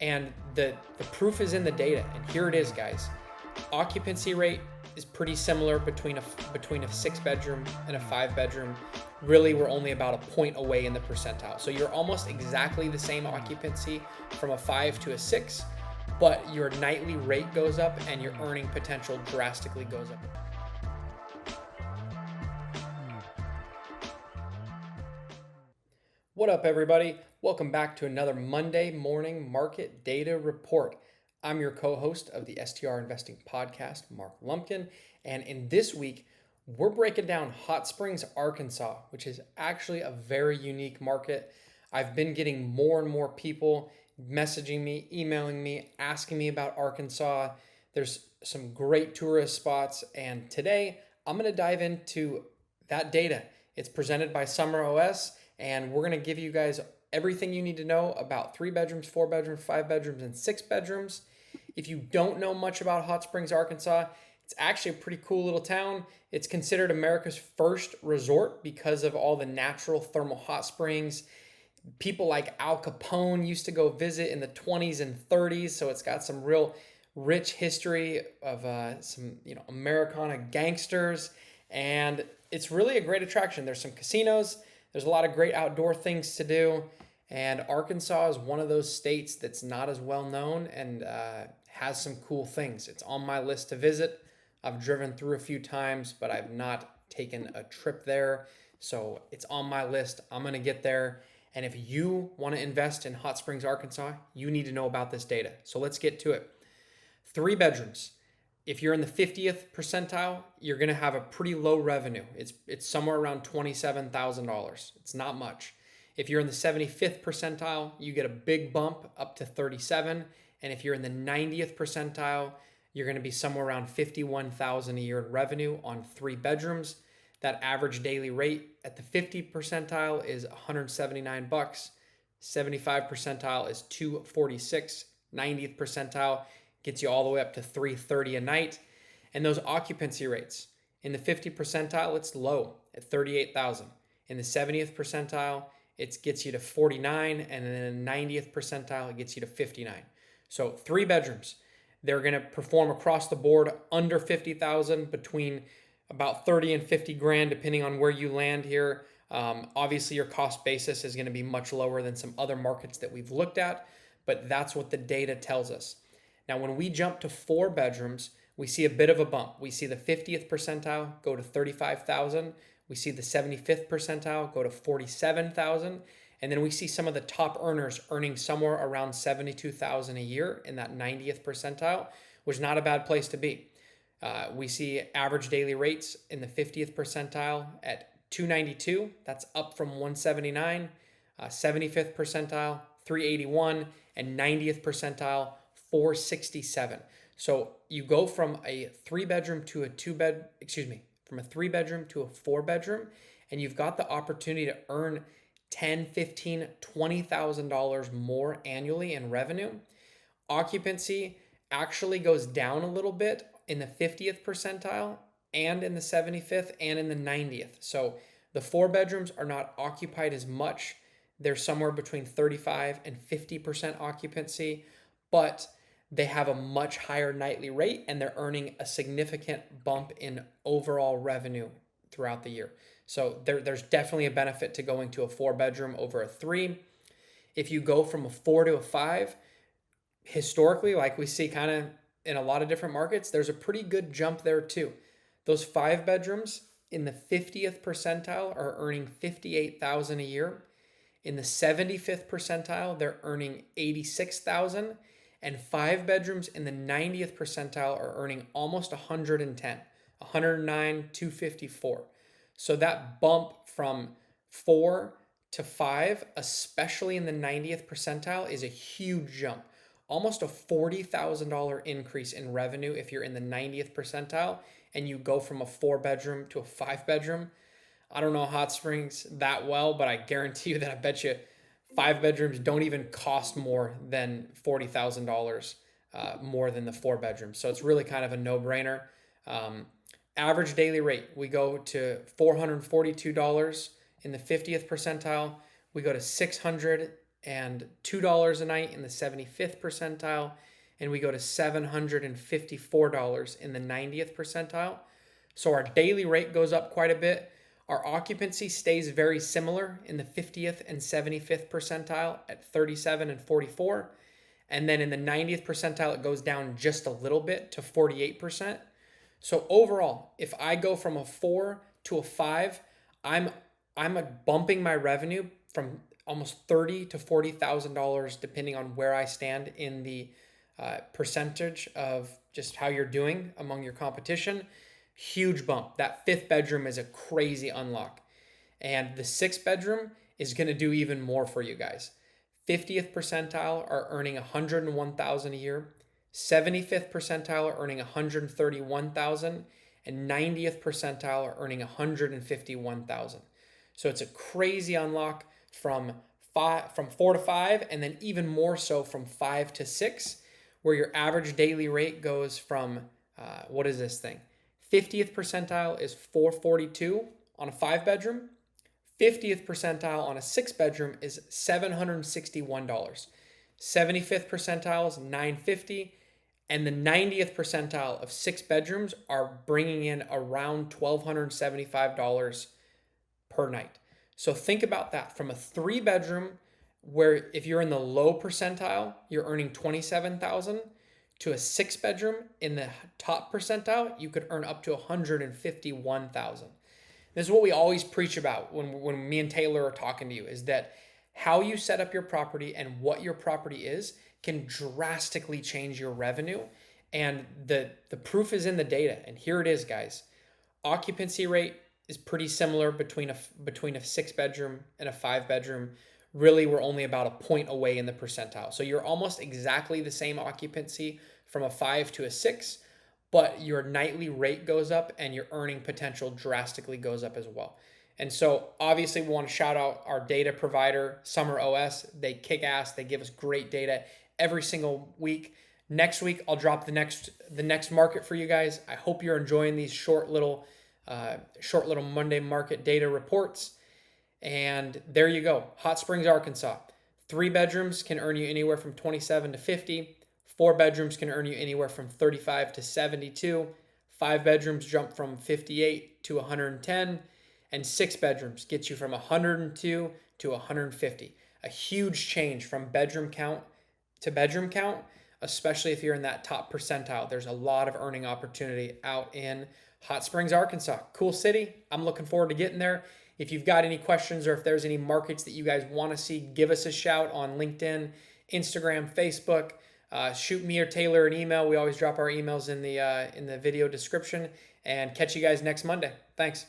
And the proof is in the data. And here it is, guys. Occupancy rate is pretty similar between a 6-bedroom and a 5-bedroom. Really, we're only about a point away in the percentile. So you're almost exactly the same occupancy from a 5 to a 6, but your nightly rate goes up and your earning potential drastically goes up. What up, everybody? Welcome back to another Monday morning market data report. I'm your co-host of the STR Investing Podcast, Mark Lumpkin, and in this week, we're breaking down Hot Springs, Arkansas, which is actually a very unique market. I've been getting more and more people messaging me, emailing me, asking me about Arkansas. There's some great tourist spots, and today I'm going to dive into that data. It's presented by Summer OS, and we're going to give you guys everything you need to know about 3 bedrooms, 4 bedrooms, 5 bedrooms, and 6 bedrooms. If you don't know much about Hot Springs, Arkansas, it's actually a pretty cool little town. It's considered America's first resort because of all the natural thermal hot springs. People like Al Capone used to go visit in the 20s and 30s, so it's got some real rich history of some Americana gangsters, and it's really a great attraction. There's some casinos. There's a lot of great outdoor things to do, and Arkansas is one of those states that's not as well known and has some cool things. It's on my list to visit. I've driven through a few times, but I've not taken a trip there, so it's on my list. I'm going to get there, and if you want to invest in Hot Springs, Arkansas, you need to know about this data. So let's get to it. 3 bedrooms. If you're in the 50th percentile, you're going to have a pretty low revenue. It's somewhere around $27,000. It's not much. If you're in the 75th percentile, you get a big bump up to 37. And if you're in the 90th percentile, you're going to be somewhere around $51,000 a year in revenue on 3 bedrooms. That average daily rate at the 50th percentile is $179. 75 percentile is $246. 90th percentile gets you all the way up to $330 a night. And those occupancy rates, in the 50 percentile, it's low at 38,000. In the 70th percentile, it gets you to 49, and in the 90th percentile, it gets you to 59. So 3 bedrooms, they're going to perform across the board under 50,000, between about 30 and 50 grand, depending on where you land here. Obviously, your cost basis is going to be much lower than some other markets that we've looked at, but that's what the data tells us. Now, when we jump to 4 bedrooms, we see a bit of a bump. We see the 50th percentile go to 35,000. We see the 75th percentile go to 47,000. And then we see some of the top earners earning somewhere around 72,000 a year in that 90th percentile, which is not a bad place to be. We see average daily rates in the 50th percentile at 292. That's up from 179. 75th percentile, 381, and 90th percentile, 467. So you go from a 3-bedroom to a 3-bedroom to a 4-bedroom, and you've got the opportunity to earn $10, $15, $20,000 more annually in revenue. Occupancy actually goes down a little bit in the 50th percentile and in the 75th and in the 90th. So the 4 bedrooms are not occupied as much. They're somewhere between 35 and 50% occupancy, but they have a much higher nightly rate and they're earning a significant bump in overall revenue throughout the year. So there's definitely a benefit to going to a 4-bedroom over a 3. If you go from a 4 to a 5, historically, like we see kind of in a lot of different markets, there's a pretty good jump there too. Those 5 bedrooms in the 50th percentile are earning $58,000 a year. In the 75th percentile, they're earning $86,000. And 5 bedrooms in the 90th percentile are earning almost 110, 109, 254. So that bump from 4 to 5, especially in the 90th percentile, is a huge jump. Almost a $40,000 increase in revenue if you're in the 90th percentile and you go from a 4-bedroom to a 5-bedroom. I don't know Hot Springs that well, but I guarantee you that I bet you 5 bedrooms don't even cost more than $40,000 more than the 4 bedrooms. So it's really kind of a no-brainer. Average daily rate, we go to $442 in the 50th percentile. We go to $600 $702 a night in the 75th percentile, and we go to $754 in the 90th percentile. So our daily rate goes up quite a bit. Our occupancy stays very similar in the 50th and 75th percentile at 37 and 44. And then in the 90th percentile, it goes down just a little bit to 48%. So overall, if I go from a 4 to a 5, I'm bumping my revenue from almost $30,000 to $40,000 depending on where I stand in the percentage of just how you're doing among your competition. Huge bump. That 5th bedroom is a crazy unlock. And the 6th bedroom is going to do even more for you guys. 50th percentile are earning $101,000 a year. 75th percentile are earning $131,000, and 90th percentile are earning $151,000. So it's a crazy unlock from 4 to 5, and then even more so from 5 to 6, where your average daily rate goes from what is this thing? 50th percentile is $442 on a 5 bedroom. 50th percentile on a 6 bedroom is $761. 75th percentile is $950, and the 90th percentile of 6 bedrooms are bringing in around $1,275 per night. So think about that. From a 3 bedroom, where if you're in the low percentile, you're earning $27,000, to a 6 bedroom in the top percentile, you could earn up to $151,000. This is what we always preach about when me and Taylor are talking to you, is that how you set up your property and what your property is can drastically change your revenue. And the proof is in the data. And here it is, guys. Occupancy rate is pretty similar between a 6 bedroom and a 5 bedroom. Really, we're only about a point away in the percentile. So you're almost exactly the same occupancy from a 5 to a 6, but your nightly rate goes up and your earning potential drastically goes up as well. And so obviously we want to shout out our data provider, Summer OS. They kick ass. They give us great data every single week. Next week, I'll drop the next market for you guys. I hope you're enjoying these short little Monday market data reports. And there you go. Hot Springs, Arkansas. 3 bedrooms can earn you anywhere from 27 to 50. 4 bedrooms can earn you anywhere from 35 to 72. 5 bedrooms jump from 58 to 110. And 6 bedrooms get you from 102 to 150. A huge change from bedroom count to bedroom count, especially if you're in that top percentile. There's a lot of earning opportunity out in Hot Springs, Arkansas. Cool city. I'm looking forward to getting there. If you've got any questions or if there's any markets that you guys want to see, give us a shout on LinkedIn, Instagram, Facebook. Shoot me or Taylor an email. We always drop our emails in the video description. And catch you guys next Monday. Thanks.